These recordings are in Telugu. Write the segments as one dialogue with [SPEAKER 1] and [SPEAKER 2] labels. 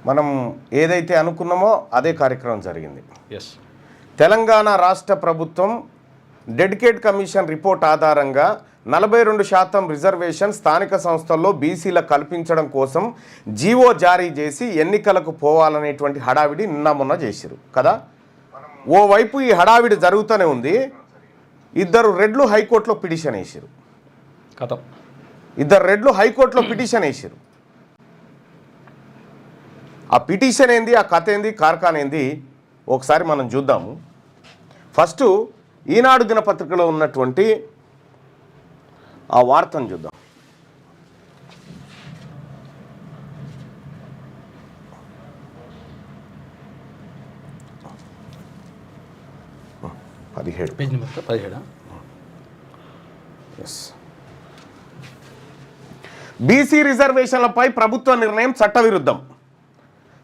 [SPEAKER 1] మనం ఏదైతే అనుకున్నామో అదే కార్యక్రమం జరిగింది.
[SPEAKER 2] ఎస్,
[SPEAKER 1] తెలంగాణ రాష్ట్ర ప్రభుత్వం డెడికేట్ కమిషన్ రిపోర్ట్ ఆధారంగా 42% రిజర్వేషన్ స్థానిక సంస్థల్లో బీసీలకు కల్పించడం కోసం జీవో జారీ చేసి ఎన్నికలకు పోవాలనేటువంటి హడావిడి నిన్న మొన్న చేసిరు కదా. ఓవైపు ఈ హడావిడి జరుగుతూనే ఉంది. ఇద్దరు రెడ్లు హైకోర్టులో పిటిషన్ వేసారు. ఇద్దరు రెడ్లు హైకోర్టులో పిటిషన్ వేసారు. ఆ పిటిషన్ ఏంది, ఆ కథ ఏంది, కార్ఖాన్ ఏంది ఒకసారి మనం చూద్దాము. ఫస్ట్ ఈనాడు దినపత్రికలో ఉన్నటువంటి ఆ వార్తను చూద్దాం.
[SPEAKER 2] Page number 17.
[SPEAKER 1] బీసీ రిజర్వేషన్లపై ప్రభుత్వ నిర్ణయం చట్టవిరుద్ధం.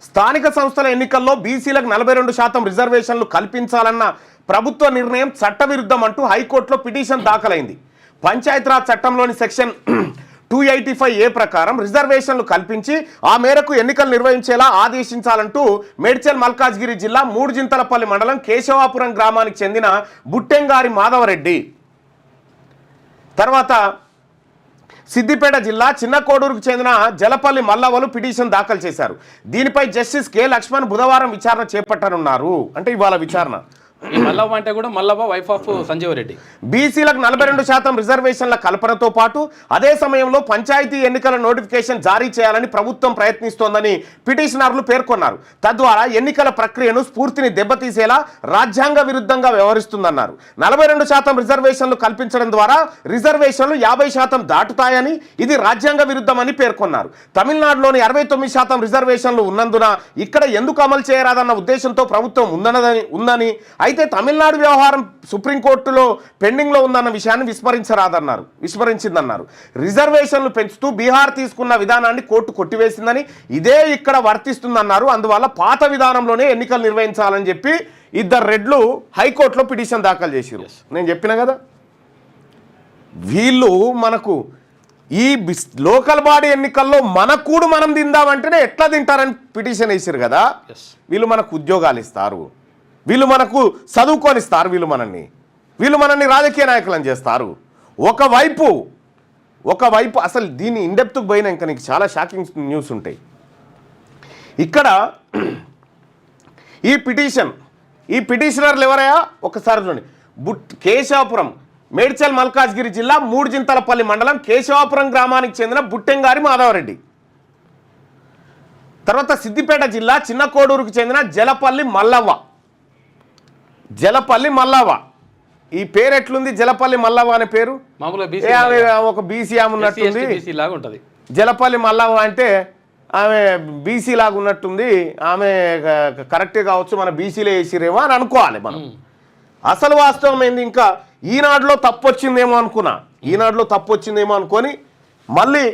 [SPEAKER 1] స్థానిక సంస్థల ఎన్నికల్లో బీసీలకు 42% రిజర్వేషన్లు కల్పించాలన్న ప్రభుత్వ నిర్ణయం చట్టవిరుద్ధం అంటూ హైకోర్టులో పిటిషన్ దాఖలైంది. పంచాయతీరాజ్ చట్టంలోని సెక్షన్ 285A ప్రకారం రిజర్వేషన్లు కల్పించి ఆ మేరకు ఎన్నికలు నిర్వహించేలా ఆదేశించాలంటూ మేడ్చల్ మల్కాజ్గిరి జిల్లా మూడుజింతలపల్లి మండలం కేశవాపురం గ్రామానికి చెందిన బుట్టెంగారి మాధవరెడ్డి, తర్వాత సిద్దిపేట జిల్లా చిన్నకోడూరుకు చెందిన జలపల్లి మల్లవలు పిటిషన్ దాఖలు చేశారు. దీనిపై జస్టిస్ కె లక్ష్మణ్ బుధవారం విచారణ చేపట్టనున్నారు. అంటే ఇవాళ విచారణ.
[SPEAKER 2] మల్లవ్వ అంటే కూడా మల్లవ్వ వైఫ్ ఆఫ్ సంజీవ్ రెడ్డి.
[SPEAKER 1] బీసీలకు 42% రిజర్వేషన్ల కల్పనతో పాటు అదే సమయంలో పంచాయతీ ఎన్నికల నోటిఫికేషన్ జారీ చేయాలని ప్రభుత్వం ప్రయత్నిస్తోందని పిటిషనర్లు పేర్కొన్నారు. తద్వారా ఎన్నికల ప్రక్రియను స్ఫూర్తిని దెబ్బతీసేలా రాజ్యాంగ విరుద్ధంగా వ్యవహరిస్తుందన్నారు. 42% రిజర్వేషన్లు కల్పించడం ద్వారా రిజర్వేషన్లు 50% దాటుతాయని, ఇది రాజ్యాంగ విరుద్ధమని పేర్కొన్నారు. తమిళనాడులోని 69% రిజర్వేషన్లు ఉన్నందున ఇక్కడ ఎందుకు అమలు చేయరాదన్న ఉద్దేశంతో ప్రభుత్వం ఉందని, అయితే తమిళనాడు వ్యవహారం సుప్రీంకోర్టులో పెండింగ్లో ఉందన్న విషయాన్ని విస్మరించిందన్నారు. రిజర్వేషన్లు పెంచుతూ బీహార్ తీసుకున్న విధానాన్ని కోర్టు కొట్టివేసిందని, ఇదే ఇక్కడ వర్తిస్తుందన్నారు. అందువల్ల పాత విధానంలోనే ఎన్నికలు నిర్వహించాలని చెప్పి ఇద్దరు రెడ్లు హైకోర్టులో పిటిషన్ దాఖలు చేశారు. నేను చెప్పిన కదా, వీళ్ళు మనకు ఈ లోకల్ బాడీ ఎన్నికల్లో మన కూడు మనం తిందామంటేనే ఎట్లా తింటారని పిటిషన్ వేసారు కదా. వీళ్ళు మనకు ఉద్యోగాలు ఇస్తారు, వీళ్ళు మనకు చదువుకొనిస్తారు, వీళ్ళు మనల్ని రాజకీయ నాయకులను చేస్తారు. ఒకవైపు అసలు దీన్ని ఇన్డెప్త్కి పోయినా ఇంకా నీకు చాలా షాకింగ్ న్యూస్ ఉంటాయి. ఇక్కడ ఈ పిటిషనర్లు ఎవరయ్యా ఒకసారి చూడండి. కేశవాపురం, మేడ్చల్ మల్కాజ్గిరి జిల్లా మూడుజింతలపల్లి మండలం కేశవాపురం గ్రామానికి చెందిన బుట్టెంగారి మాధవరెడ్డి, తర్వాత సిద్దిపేట జిల్లా చిన్నకోడూరుకు చెందిన జలపల్లి మల్లవ్వ. ఈ పేరు ఎట్లుంది, జలపల్లి మల్లవ్వ అనే పేరు? ఒక బీసీ ఆమె ఉన్నట్టుంది. జలపల్లి మల్లవ్వ అంటే ఆమె బీసీ లాగా ఉన్నట్టుంది. ఆమె కరెక్టే కావచ్చు, మన బీసీలో వేసిరేమో అని అనుకోవాలి మనం. అసలు వాస్తవం ఏంది, ఇంకా ఈనాడులో తప్పు వచ్చిందేమో అనుకొని మళ్ళీ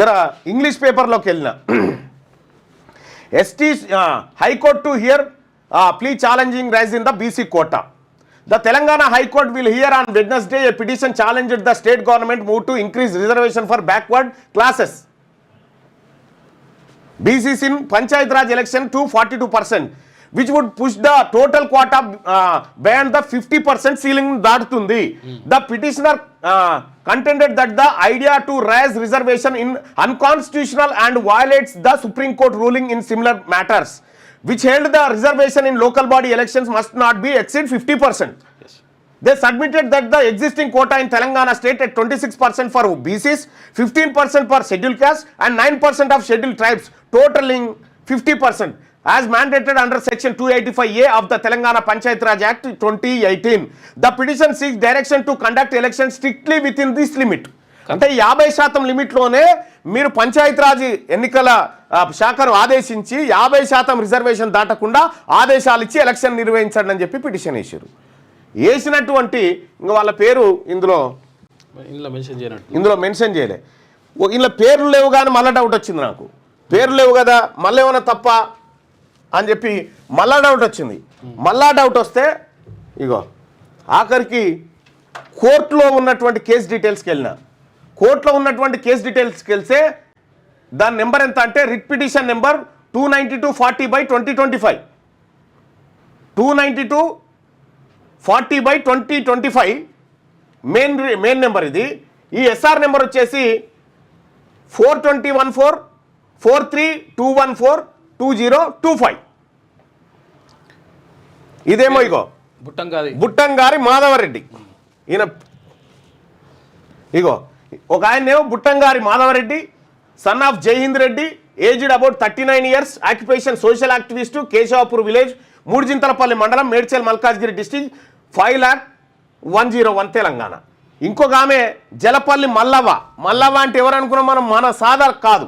[SPEAKER 1] జర ఇంగ్లీష్ పేపర్లోకి వెళ్ళిన. High Court to hear plea challenging rise in the BC quota. The Telangana High Court will hear on Wednesday a petition challenged the state government move to increase reservation for backward classes. BCs in Panchayat Raj election to 42%, which would push the total quota beyond the 50% ceiling దాటుతుంది. The petitioner contended that the idea to raise reservation in unconstitutional and violates the Supreme Court ruling in similar matters, which held the reservation in local body elections must not be exceed 50%. They submitted that the existing quota in Telangana state at 26% for BCs, 15% for scheduled castes and 9% of scheduled tribes, totaling 50%. as mandated under section 285A of the Telangana Panchayat Raj Act 2018. The petition seeks direction to conduct elections strictly within this limit. అంటే 50% లిమిట్లోనే మీరు పంచాయతీరాజ్ ఎన్నికల శాఖను ఆదేశించి 50% రిజర్వేషన్ దాటకుండా ఆదేశాలు ఇచ్చి ఎలక్షన్ నిర్వహించండి అని చెప్పి పిటిషన్ వేశారు. వేసినటువంటి ఇంకా వాళ్ళ పేరు ఇందులో మెన్షన్ చేయలే. ఇందులో పేర్లు లేవు కానీ మళ్ళీ డౌట్ వచ్చింది నాకు. పేర్లు లేవు కదా, మళ్ళీ ఏమైనా తప్ప అని చెప్పి మళ్ళా డౌట్ వచ్చింది. మళ్ళా డౌట్ వస్తే ఇగో ఆఖరికి కోర్టులో ఉన్నటువంటి కేసు డీటెయిల్స్కి వెళ్ళిన. కోర్టులో ఉన్నటువంటి కేసు డీటెయిల్స్కి వెళ్తే దాని నెంబర్ ఎంత అంటే writ petition number 292/40/2025 292/40/2025 main number ఇది. ఈ ఎస్ఆర్ నెంబర్ వచ్చేసి 42144321420225. ఇదేమో ఇగో బుట్టంగారి మాధవరెడ్డి. ఈయన ఇగో ఒక ఆయనేమో Buttangari Madhava Reddy, son of Jaihind Reddy, aged about 39 years, occupation social activist, Keshavapur village, Mudujinthalapalli మండలం, మేడ్చల్ మల్కాజ్గిరి డిస్టిక్, 5,01,01 తెలంగాణ. ఇంకొక ఆమె జలపల్లి మల్లవ్వ అంటే ఎవరు అనుకున్నాం మనం, మన సాదర్ కాదు,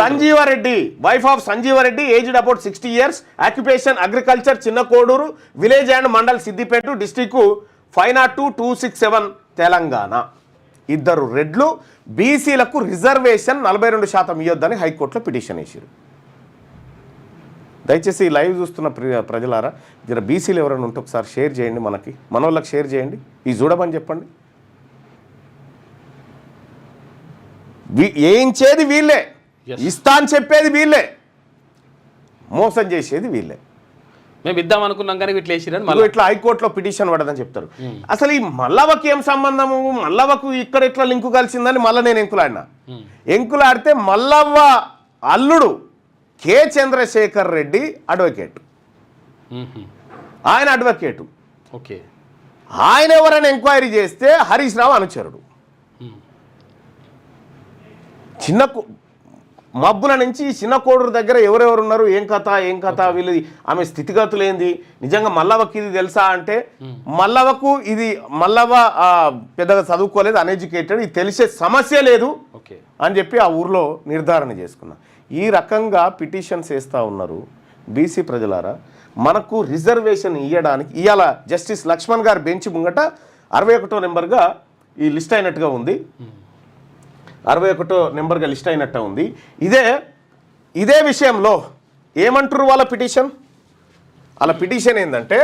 [SPEAKER 1] Sanjeeva Reddy, wife of Sanjeeva Reddy, aged about 60 years, occupation agriculture, Chinna Koduru village and mandal, Siddipet district, 502,267 Telangana. ఇద్దరు రెడ్లు బీసీలకు రిజర్వేషన్ 42% ఇవ్వద్దని హైకోర్టులో పిటిషన్ వేసారు. దయచేసి ఈ లైవ్ చూస్తున్న ప్రజలారా జర బీసీలు ఎవరైనా ఉంటే ఒకసారి షేర్ చేయండి, మన వాళ్ళకి షేర్ చేయండి, ఈ చూడమని చెప్పండి. వేయించేది వీళ్ళే, ఇస్తా అని చెప్పేది వీళ్ళే, మోసం చేసేది వీళ్ళే.
[SPEAKER 2] మేము ఇద్దాం అనుకున్నాం కానీ ఇట్లా వేసిరని
[SPEAKER 1] ఇట్లా హైకోర్టులో పిటిషన్ పడదని చెప్తారు. అసలు ఈ మల్లవకి ఏం సంబంధము, మల్లవకు ఇక్కడ ఇట్లా లింకు కలిసిందని మళ్ళీ నేను ఎంకులాడితే మల్లవ్వ అల్లుడు కె చంద్రశేఖర్ రెడ్డి అడ్వకేట్, ఆయన అడ్వకేటు.
[SPEAKER 2] ఓకే,
[SPEAKER 1] ఆయన ఎవరైనా ఎంక్వైరీ చేస్తే హరీష్ రావు అనుచరుడు. చిన్న మబ్బుల నుంచి చిన్న కోడూరు దగ్గర ఎవరెవరు ఉన్నారు, ఏం కథ వీళ్ళు, ఆమె స్థితిగతులు ఏంది, నిజంగా మల్లవ్వకి ఇది తెలుసా అంటే మల్లవ్వకు ఇది మల్లవ్వ పెద్దగా చదువుకోలేదు, అన్ఎడ్యుకేటెడ్, ఇది తెలిసే సమస్య లేదు అని చెప్పి ఆ ఊర్లో నిర్ధారణ చేసుకున్నా. ఈ రకంగా పిటిషన్స్ వేస్తూ ఉన్నారు. బీసీ ప్రజలారా, మనకు రిజర్వేషన్ ఇవ్వడానికి ఇవాళ జస్టిస్ లక్ష్మణ్ గారు బెంచ్ ముంగట 61వ నెంబర్గా ఈ లిస్ట్ అయినట్టుగా ఉంది, 61వ నెంబర్గా లిస్ట్ అయినట్టు ఉంది. ఇదే విషయంలో ఏమంటారు వాళ్ళ పిటిషన్ ఏంటంటే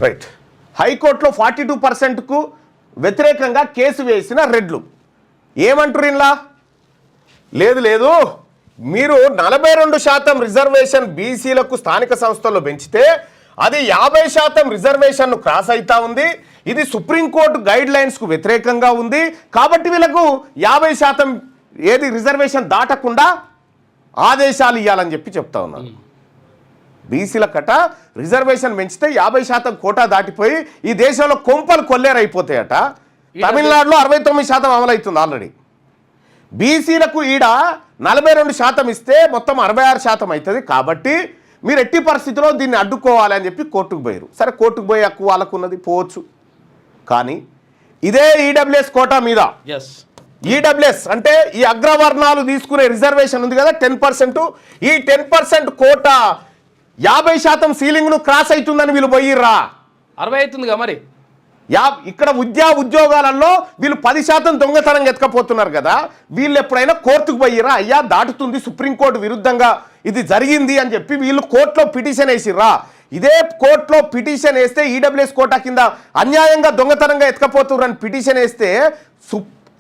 [SPEAKER 1] రైట్, హైకోర్టులో 42%కు వ్యతిరేకంగా కేసు వేసిన రెడ్లు ఏమంటారు ఇలా, లేదు మీరు 42% రిజర్వేషన్ బీసీలకు స్థానిక సంస్థల్లో పెంచితే అది 50% రిజర్వేషన్ను క్రాస్ అవుతా ఉంది, ఇది సుప్రీంకోర్టు గైడ్ లైన్స్కు వ్యతిరేకంగా ఉంది, కాబట్టి వీళ్ళకు 50% ఏది రిజర్వేషన్ దాటకుండా ఆదేశాలు ఇవ్వాలని చెప్పి చెప్తా ఉన్నారు. బీసీల కట రిజర్వేషన్ పెంచితే 50% కోటా దాటిపోయి ఈ దేశంలో కొంపలు కొల్లేరైపోతాయట. తమిళనాడులో 69% అమలవుతుంది ఆల్రెడీ. బీసీలకు ఈడ 42% ఇస్తే మొత్తం 66% అవుతుంది. కాబట్టి మీరు ఎట్టి పరిస్థితిలో దీన్ని అడ్డుకోవాలి అని చెప్పి కోర్టుకు పోయారు. సరే, కోర్టుకు పోయే హక్కు వాళ్ళకు ఉన్నది, పోవచ్చు. కానీ ఇదే ఈడబ్ల్యూఎస్ కోటా మీద, ఈడబ్ల్యూఎస్ అంటే ఈ అగ్రవర్ణాలు తీసుకునే రిజర్వేషన్ ఉంది కదా 10%, ఈ 10% కోటా 50% సీలింగ్ను క్రాస్ అవుతుందని వీళ్ళు పోయిర్రా.
[SPEAKER 2] 60 అవుతుందిగా మరి.
[SPEAKER 1] ఇక్కడ ఉద్యోగాలలో వీళ్ళు 10% దొంగతనంగా ఎత్తుకపోతున్నారు కదా, వీళ్ళు ఎప్పుడైనా కోర్టుకు పోయిర్రా, అయ్యా దాటుతుంది, సుప్రీంకోర్టు విరుద్ధంగా ఇది జరిగింది అని చెప్పి వీళ్ళు కోర్టులో పిటిషన్ వేసిర్రా. ఇదే కోర్టులో పిటిషన్ వేస్తే ఈడబ్ల్యూఎస్ కోటా కింద అన్యాయంగా దొంగతనంగా ఎత్తుకపోతున్నారు పిటిషన్ వేస్తే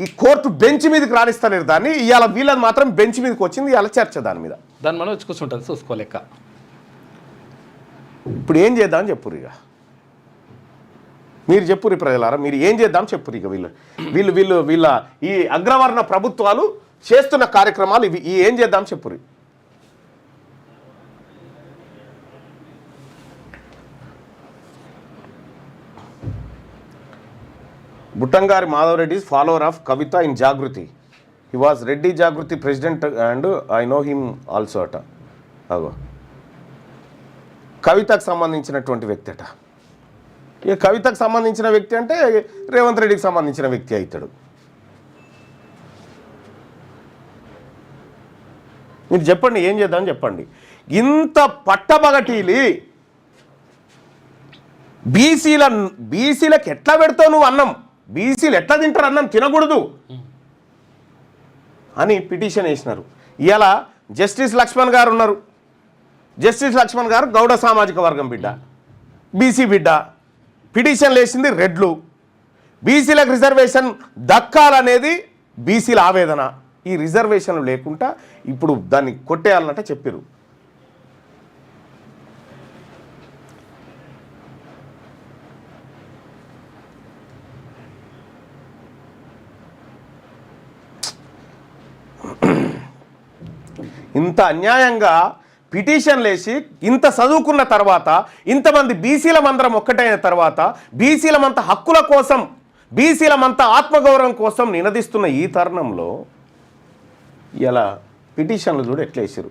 [SPEAKER 1] ఈ కోర్టు బెంచ్ మీదకి రాణిస్తలేరు దాన్ని. ఇవాళ వీళ్ళని మాత్రం బెంచ్ మీదకి వచ్చింది, ఇవాళ చర్చ దాని మీద.
[SPEAKER 2] దాని మనం వచ్చి కూర్చుంటుంది, చూసుకోలేక.
[SPEAKER 1] ఇప్పుడు ఏం చేద్దాం చెప్పురు, ఇక మీరు చెప్పురు ప్రజలారా, మీరు ఏం చేద్దాం చెప్పురు. ఇక వీళ్ళ ఈ అగ్రవర్ణ ప్రభుత్వాలు చేస్తున్న కార్యక్రమాలు ఇవి, ఏం చేద్దాం చెప్పురు. Buttangari Madhava Reddy is follower of Kavita in Jagruti. He was Reddy Jagruti president and I know him also అట. అగో కవితకు సంబంధించినటువంటి వ్యక్తి అట. ఇక కవితకు సంబంధించిన వ్యక్తి అంటే రేవంత్ రెడ్డికి సంబంధించిన వ్యక్తి అవుతాడు. మీరు చెప్పండి, ఏం చేద్దాం చెప్పండి. ఇంత పట్టబగటీలి బీసీలకు ఎట్లా పెడతావు నువ్వు అన్నం, బీసీలు ఎట్లా తింటారు అన్నం, తినకూడదు అని పిటిషన్ వేసినారు. ఇలా జస్టిస్ లక్ష్మణ్ గారు ఉన్నారు. జస్టిస్ లక్ష్మణ్ గారు గౌడ సామాజిక వర్గం బిడ్డ, బీసీ బిడ్డ. పిటిషన్లు వేసింది రెడ్లు. బీసీలకు రిజర్వేషన్ దక్కాలనేది బీసీల ఆవేదన. ఈ రిజర్వేషన్లు లేకుండా ఇప్పుడు దాన్ని కొట్టేయాలన్నట్టు చెప్పారు. ఇంత అన్యాయంగా పిటిషన్లు వేసి ఇంత చదువుకున్న తర్వాత, ఇంతమంది బీసీలమందరం ఒక్కటైన తర్వాత, బీసీలమంత హక్కుల కోసం, బీసీలమంత ఆత్మగౌరవం కోసం నినదిస్తున్న ఈ తరుణంలో ఇలా పిటిషన్లు చూడు ఎట్లా వేసారు.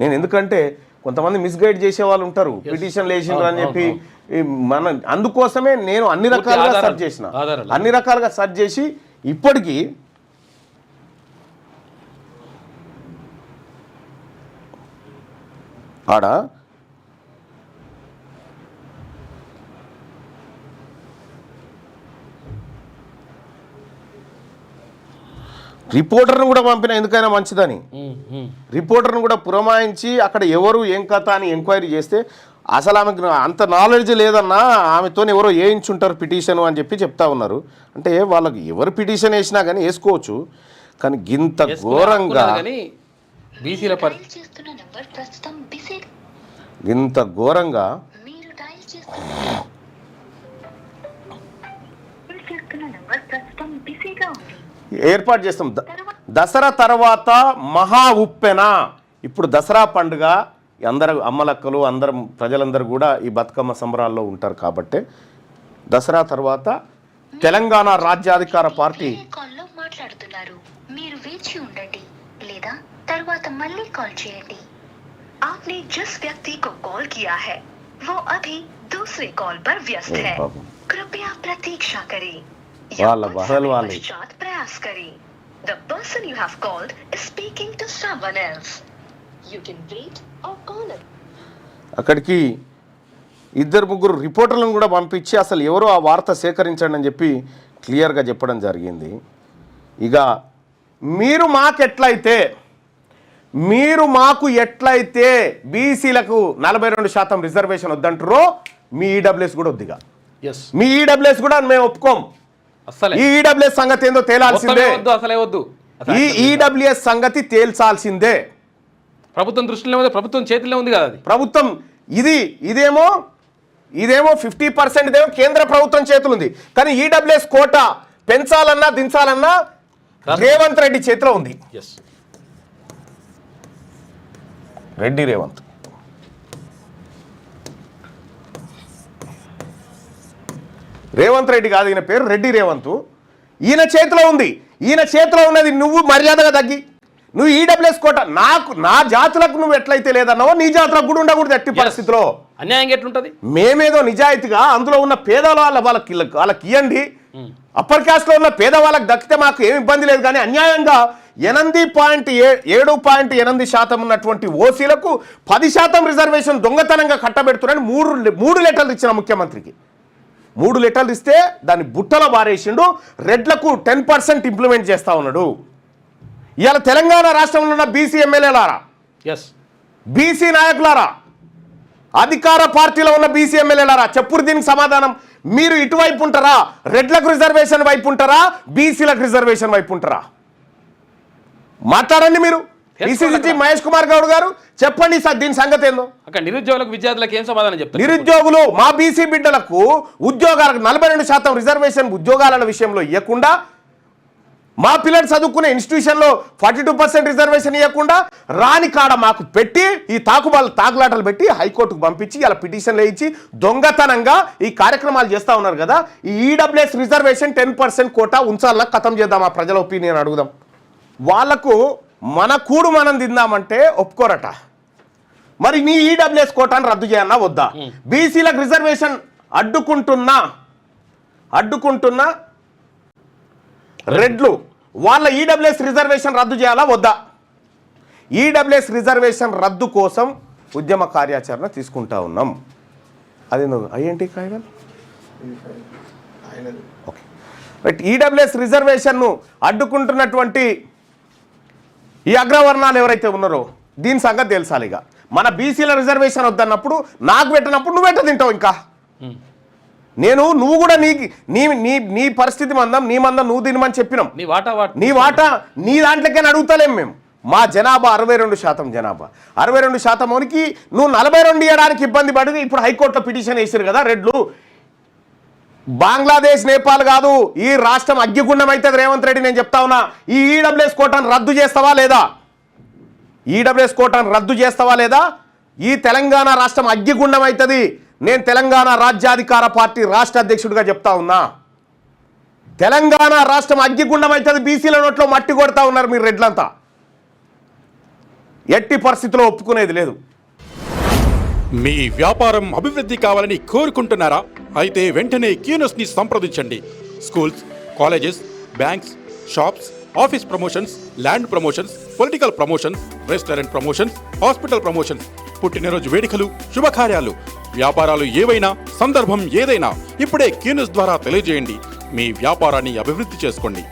[SPEAKER 1] నేను ఎందుకంటే కొంతమంది మిస్గైడ్ చేసే వాళ్ళు ఉంటారు, పిటిషన్లు వేసిండ్రు అని చెప్పి. మన అందుకోసమే నేను అన్ని రకాలుగా సెర్చ్ చేసిన, అన్ని రకాలుగా సెర్చ్ చేసి ఇప్పటికీ ఆడ రిపోర్టర్ను కూడా పంపిన, ఎందుకైనా మంచిదని. రిపోర్టర్ను కూడా పురమాయించి అక్కడ ఎవరు ఏం కథ అని ఎంక్వైరీ చేస్తే అసలు ఆమెకు అంత నాలెడ్జ్ లేదన్నా, ఆమెతో ఎవరో వేయించుంటారు పిటిషన్ అని చెప్పి చెప్తా ఉన్నారు. అంటే వాళ్ళకి ఎవరు పిటిషన్ వేసినా కానీ వేసుకోవచ్చు, కానీ గింత ఘోరంగా ఇంత ఘోరంగా ఏర్పాటు చేస్తాం. దసరా తర్వాత మహా ఉప్పెన. ఇప్పుడు దసరా పండుగ అందరు అమ్మలక్కలు అందరం ప్రజలందరూ కూడా ఈ బతుకమ్మ సంబరాల్లో ఉంటారు కాబట్టి దసరా తర్వాత తెలంగాణ రాజ్యాధికార పార్టీ
[SPEAKER 3] మాట్లాడుతున్నారు, మీరు వేచి ఉండండి లేదా తర్వాత మళ్ళీ కాల్ చేయండి. आपने जिस व्यक्ति को कॉल किया है वो अभी दूसरे कॉल पर व्यस्त है, कृपया प्रतीक्षा करें या पश्चात प्रयास करें. The person you have called is speaking to someone else. You can wait or call it.
[SPEAKER 1] అక్కడికి ఇద్దరు ముగ్గురు రిపోర్టర్లను కూడా పంపించి అసలు ఎవరో ఆ వార్త సేకరించండి అని చెప్పి క్లియర్గా చెప్పడం జరిగింది. ఇక మీరు మాకు ఎట్లయితే బీసీలకు 42% రిజర్వేషన్ వద్దంటారో మీ ఈడబ్ల్యూఎస్ కూడా వద్దిగా. మీ ఈడబ్ల్యూఎస్ కూడా మేము ఒప్పుకోం. ఈ ఈడబ్ల్యూఎస్ సంగతి ఏందో తేలాల్సిందే. ఈ ఈడబ్ల్యూఎస్ సంగతి తేల్చాల్సిందే.
[SPEAKER 2] ప్రభుత్వం దృష్టిలో ఉంది, ప్రభుత్వం చేతిలో ఉంది కదా.
[SPEAKER 1] ప్రభుత్వం ఇదేమో 50% కేంద్ర ప్రభుత్వం చేతులు ఉంది, కానీ ఈడబ్ల్యూఎస్ కోటా పెంచాలన్నా దించాలన్నా రేవంత్ రెడ్డి చేతిలో ఉంది. రేవంత్ రెడ్డి కాదు, ఈయన పేరు రెడ్డి రేవంత్. ఈయన చేతిలో ఉంది. ఈయన చేతిలో ఉన్నది నువ్వు మర్యాదగా తగ్గి, నువ్వు ఈడబ్ల్యూఎస్ కోట నా జాతులకు నువ్వు ఎట్లయితే లేదన్నావో నీ జాతులకు కూడా ఉండకూడదు ఎట్టి పరిస్థితిలో.
[SPEAKER 2] అన్యాయం ఎట్లుంటది? మేమేదో
[SPEAKER 1] నిజాయితీగా అందులో ఉన్న పేదవాళ్ళ వాళ్ళకి ఇవ్వండి, అప్పర్ క్యాస్ట్ లో ఉన్న పేదవాళ్ళకి దక్కితే మాకు ఏమి ఇబ్బంది లేదు. కానీ అన్యాయంగా 8.7% ఉన్నటువంటి ఓసీలకు 10% రిజర్వేషన్ దొంగతనంగా కట్టబెడుతున్నారని 3 లెటర్లు ఇచ్చిన ముఖ్యమంత్రికి. 3 లెటర్లు ఇస్తే దాన్ని బుట్టలో బారేసిండు. రెడ్లకు 10% ఇంప్లిమెంట్ చేస్తా ఉన్నాడు. ఇవాళ తెలంగాణ రాష్ట్రంలో ఉన్న బీసీ ఎమ్మెల్యేలారా, బీసీ నాయకులారా, అధికార పార్టీలో ఉన్న బీసీ ఎమ్మెల్యేలారా, చెప్పురు దీనికి సమాధానం. మీరు ఇటువైపు ఉంటారా? రెడ్లకు రిజర్వేషన్ వైపు ఉంటారా? బీసీలకు రిజర్వేషన్ వైపు ఉంటారా? మాట్లాడండి మీరు. ఈసీసీ మహేష్ కుమార్ గౌడ్ గారు చెప్పండి సార్ దీని సంగతి ఏందో.
[SPEAKER 2] అక్కడ నిరుద్యోగులకు విద్యార్థులకు ఏం సమాధానం చెప్తారు?
[SPEAKER 1] నిరుద్యోగులు మా బీసీ బిడ్డలకు ఉద్యోగాలకు 42% రిజర్వేషన్ ఉద్యోగాల విషయంలో ఇవ్వకుండా, మా పిల్లలు చదువుకునే ఇన్స్టిట్యూషన్లో 42% రిజర్వేషన్ ఇవ్వకుండా రాని కాడ మాకు పెట్టి ఈ తాకులాటలు పెట్టి హైకోర్టుకు పంపించి ఇలా పిటిషన్లు వేయించి దొంగతనంగా ఈ కార్యక్రమాలు చేస్తూ ఉన్నారు కదా. ఈ ఈడబ్ల్యూఎస్ రిజర్వేషన్ 10% కోటా ఉంచాలన్నా ఖతం చేద్దాం, ఆ ప్రజల ఒపీనియన్ అడుగుదాం. వాళ్లకు మన కూడు మనం తిందామంటే ఒప్పుకోరట. మరి నీ ఈడబ్ల్యూఎస్ కోటాను రద్దు చేయన్నా వద్దా? బీసీలకు రిజర్వేషన్ అడ్డుకుంటున్నా రెడ్లు వాళ్ళ ఈడబ్ల్యూఎస్ రిజర్వేషన్ రద్దు చేయాలా వద్దా? ఈడబ్ల్యూఎస్ రిజర్వేషన్ రద్దు కోసం ఉద్యమ కార్యాచరణ తీసుకుంటా ఉన్నాం. అది ఐఎన్టీ కాయగాలు ఓకే రైట్. ఈడబ్ల్యూఎస్ రిజర్వేషన్ను అడ్డుకుంటున్నటువంటి ఈ అగ్రవర్ణాలు ఎవరైతే ఉన్నారో దీని సంగతి తెలుసాలి. ఇక మన బీసీల రిజర్వేషన్ వద్దన్నప్పుడు నాకు పెట్టినప్పుడు నువ్వు ఎట్ట తింటావు? ఇంకా నువ్వు కూడా నీ పరిస్థితి నీ మందం నువ్వు తినమని చెప్పినాం. నీ వాటా నీ దాంట్లోకే అడుగుతలేం మేము. మా జనాభా 62% జనాభా 62%కి నువ్వు 42 ఇవ్వడానికి ఇబ్బంది పడి ఇప్పుడు హైకోర్టులో పిటిషన్ వేసారు కదా రెడ్లు. బంగ్లాదేశ్ నేపాల్ కాదు, ఈ రాష్ట్రం అగ్గిగుండం అవుతుంది. రేవంత్ రెడ్డి నేను చెప్తా ఉన్నా, ఈ ఈడబ్ల్యూఎస్ కోటాను రద్దు చేస్తావా లేదా? ఈడబ్ల్యూఎస్ కోటాను రద్దు చేస్తావా లేదా? ఈ తెలంగాణ రాష్ట్రం అగ్గిగుండం అవుతుంది. నేను తెలంగాణ రాజ్యాధికార పార్టీ రాష్ట్ర అధ్యక్షుడిగా చెప్తా ఉన్నా, తెలంగాణ రాష్ట్రం అగ్గిగుండం అవుతుంది. బీసీల నోట్లో మట్టి కొడతా ఉన్నారు మీరు రెడ్లంతా. ఎట్టి పరిస్థితుల్లో ఒప్పుకునేది లేదు.
[SPEAKER 4] మీ వ్యాపారం అభివృద్ధి కావాలని కోరుకుంటున్నారా? అయితే వెంటనే క్యూనస్ని సంప్రదించండి. Schools, colleges, banks, shops, office promotions, land promotions, political promotions, restaurant promotions, hospital promotions, పుట్టినరోజు వేడుకలు, శుభకార్యాలు, వ్యాపారాలు ఏవైనా, సందర్భం ఏదైనా ఇప్పుడే క్యూనస్ ద్వారా తెలియజేయండి. మీ వ్యాపారాన్ని అభివృద్ధి చేసుకోండి.